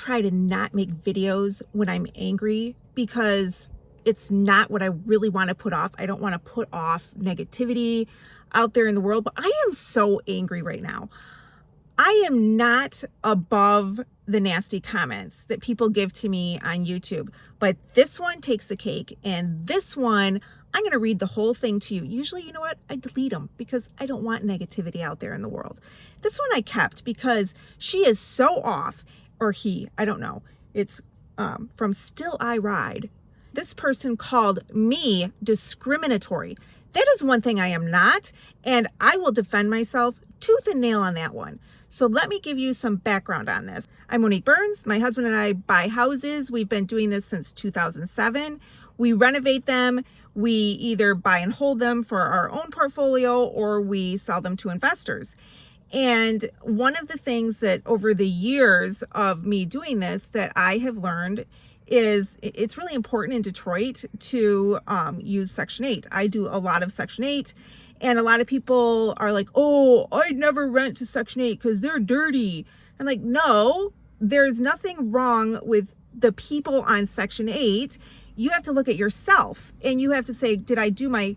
try to not make videos when I'm angry because it's not what I really want to put off. I don't want to put off negativity out there in the world, but I am so angry right now. I am not above the nasty comments that people give to me on YouTube, but this one takes the cake, and this one, I'm going to read the whole thing to you. Usually, you know what? I delete them because I don't want negativity out there in the world. This one I kept because she is so off, or he, I don't know. It's from Still I Ride. This person called me discriminatory. That is one thing I am not, and I will defend myself tooth and nail on that one. So let me give you some background on this. I'm Monique Burns. My husband and I buy houses. We've been doing this since 2007. We renovate them. We either buy and hold them for our own portfolio or we sell them to investors. And one of the things that over the years of me doing this that I have learned is it's really important in Detroit to use Section 8. I do a lot of Section 8. And a lot of people are like, oh, I'd never rent to Section 8 because they're dirty. I'm like, no, there's nothing wrong with the people on Section 8. You have to look at yourself and you have to say, did I do my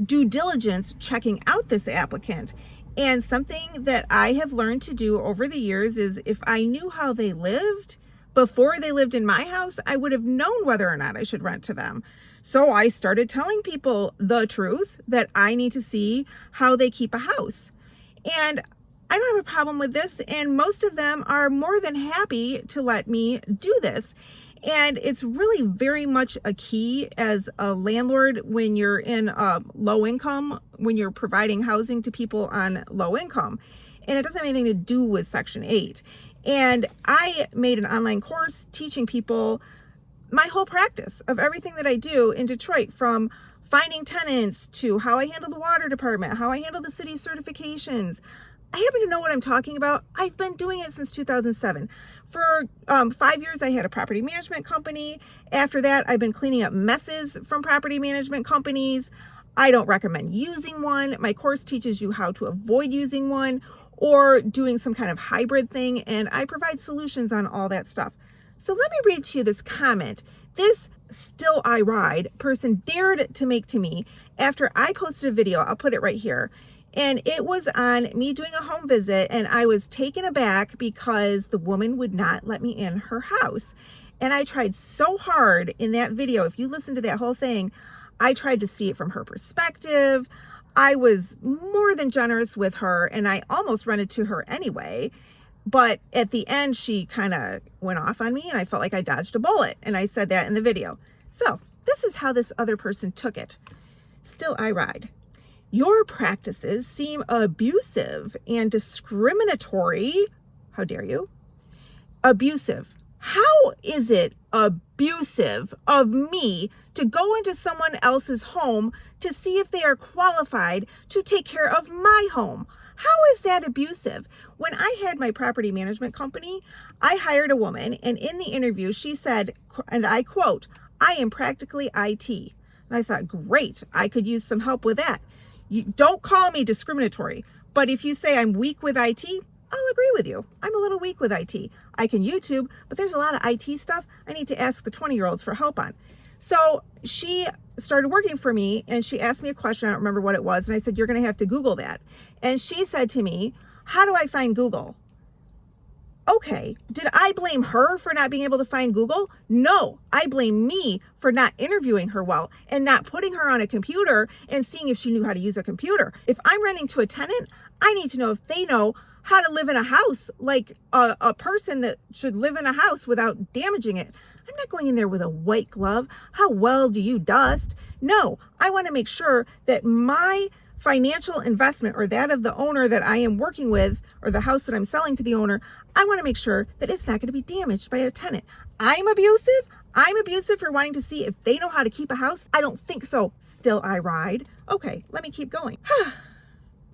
due diligence checking out this applicant? And something that I have learned to do over the years is if I knew how they lived before they lived in my house, I would have known whether or not I should rent to them. So I started telling people the truth that I need to see how they keep a house. And I don't have a problem with this. And most of them are more than happy to let me do this. And it's really very much a key as a landlord when you're in a low income, when you're providing housing to people on low income. And it doesn't have anything to do with Section 8. And I made an online course teaching people my whole practice of everything that I do in Detroit, from finding tenants to how I handle the water department, how I handle the city certifications. I happen to know what I'm talking about. I've been doing it since 2007. For 5 years, I had a property management company. After that, I've been cleaning up messes from property management companies. I don't recommend using one. My course teaches you how to avoid using one or doing some kind of hybrid thing, and I provide solutions on all that stuff. So let me read to you this comment this Still I Ride person dared to make to me after I posted a video. I'll put it right here. And it was on me doing a home visit, and I was taken aback because the woman would not let me in her house. And I tried so hard in that video. If you listen to that whole thing, I tried to see it from her perspective. I was more than generous with her, and I almost rented to her anyway. But at the end, she kind of went off on me, and I felt like I dodged a bullet. And I said that in the video. So this is how this other person took it. Still I Ride. Your practices seem abusive and discriminatory. How dare you? Abusive. How is it abusive of me to go into someone else's home to see if they are qualified to take care of my home? How is that abusive? When I had my property management company, I hired a woman, and in the interview, she said, and I quote, "I am practically IT." And I thought, great, I could use some help with that. You don't call me discriminatory, but if you say I'm weak with IT, I'll agree with you. I'm a little weak with IT. I can YouTube, but there's a lot of IT stuff I need to ask the 20-year-olds for help on. So she started working for me, and she asked me a question. I don't remember what it was. And I said, you're going to have to Google that. And she said to me, how do I find Google? Okay, did I blame her for not being able to find Google? No, I blame me for not interviewing her well and not putting her on a computer and seeing if she knew how to use a computer. If I'm renting to a tenant, I need to know if they know how to live in a house like a person that should live in a house without damaging it. I'm not going in there with a white glove. How well do you dust? No, I want to make sure that my financial investment, or that of the owner that I am working with, or the house that I'm selling to the owner, I want to make sure that it's not going to be damaged by a tenant. I'm abusive. I'm abusive for wanting to see if they know how to keep a house. I don't think so. Still I Ride. Okay, let me keep going.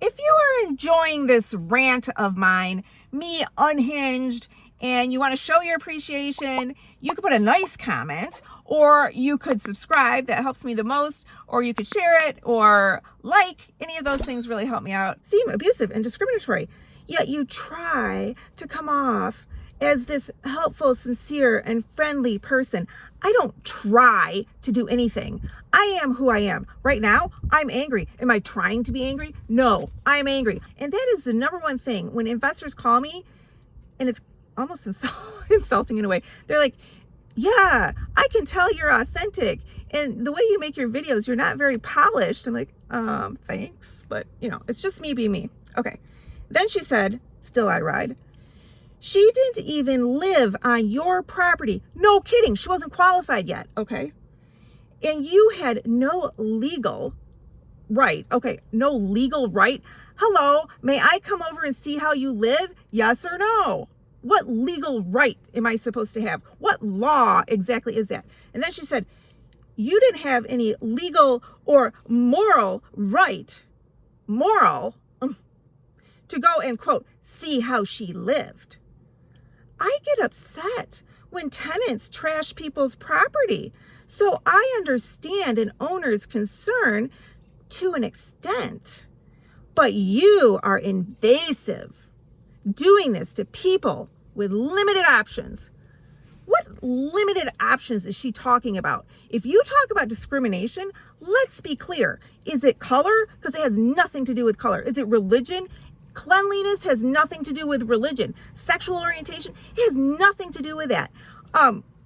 If you are enjoying this rant of mine, me unhinged, and you want to show your appreciation, you could put a nice comment, or you could subscribe. That helps me the most. Or you could share it or like. Any of those things really help me out. Seem abusive and discriminatory, yet you try to come off as this helpful, sincere, and friendly person, I don't try to do anything. I am who I am. Right now, I'm angry. Am I trying to be angry? No, I'm angry. And that is the number one thing. When investors call me, and it's almost insulting in a way, they're like, yeah, I can tell you're authentic. And the way you make your videos, you're not very polished. I'm like, thanks. But, it's just me being me. Okay. Then she said, still I ride. She didn't even live on your property. No kidding. She wasn't qualified yet. Okay. And you had no legal right. Okay. No legal right. Hello. May I come over and see how you live? Yes or no? What legal right am I supposed to have? What law exactly is that? And then she said, you didn't have any legal or moral right, to go and, quote, see how she lived. I get upset when tenants trash people's property. So I understand an owner's concern to an extent. But you are invasive, doing this to people with limited options. What limited options is she talking about? If you talk about discrimination, let's be clear. Is it color? Because it has nothing to do with color. Is it religion? Cleanliness has nothing to do with religion. Sexual orientation, it has nothing to do with that.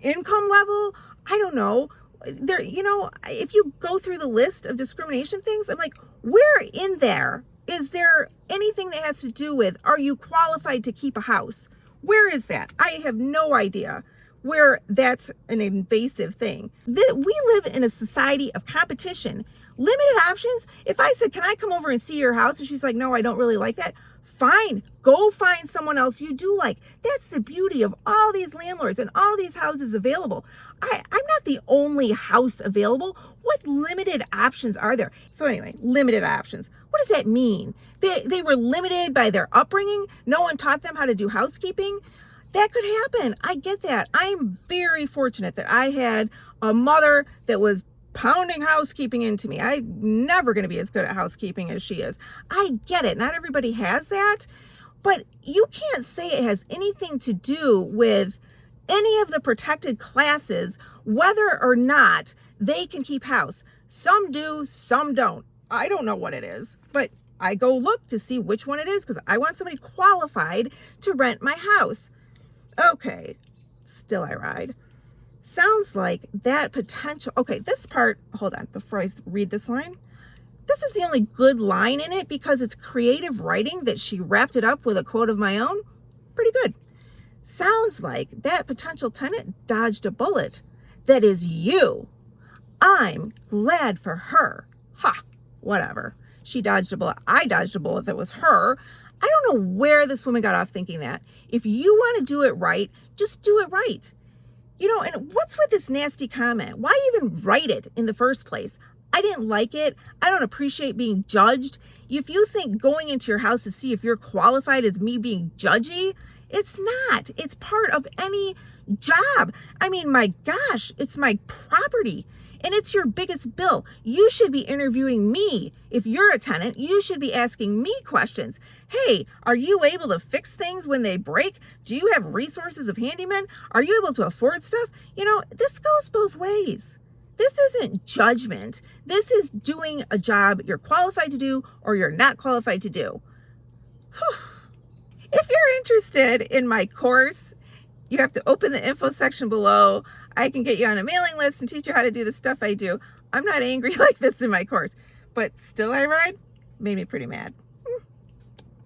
Income level, I don't know. There, if you go through the list of discrimination things, I'm like, where in there is there anything that has to do with, are you qualified to keep a house? Where is that? I have no idea where that's an invasive thing. We live in a society of competition. Limited options. If I said, can I come over and see your house? And she's like, no, I don't really like that. Fine, go find someone else you do like. That's the beauty of all these landlords and all these houses available. I'm not the only house available. What limited options are there? So anyway, limited options. What does that mean? They were limited by their upbringing. No one taught them how to do housekeeping. That could happen. I get that. I'm very fortunate that I had a mother that was pounding housekeeping into me. I'm never going to be as good at housekeeping as she is. I get it. Not everybody has that, but you can't say it has anything to do with any of the protected classes, whether or not they can keep house. Some do, some don't. I don't know what it is, but I go look to see which one it is because I want somebody qualified to rent my house. Okay, still I ride. Sounds like that potential. Okay, this part, hold on, before I read this line. This is the only good line in it because it's creative writing that she wrapped it up with a quote of my own. Pretty good. Sounds like that potential tenant dodged a bullet. That is you. I'm glad for her. Ha, whatever. She dodged a bullet. I dodged a bullet if it was her. I don't know where this woman got off thinking that. If you want to do it right, just do it right. And what's with this nasty comment? Why even write it in the first place? I didn't like it. I don't appreciate being judged. If you think going into your house to see if you're qualified is me being judgy, it's not. It's part of any job. I mean, my gosh, it's my property and it's your biggest bill. You should be interviewing me. If you're a tenant, you should be asking me questions. Hey, are you able to fix things when they break? Do you have resources of handymen? Are you able to afford stuff? This goes both ways. This isn't judgment. This is doing a job you're qualified to do or you're not qualified to do. If you're interested in my course, you have to open the info section below. I can get you on a mailing list and teach you how to do the stuff I do. I'm not angry like this in my course, but still I ride made me pretty mad.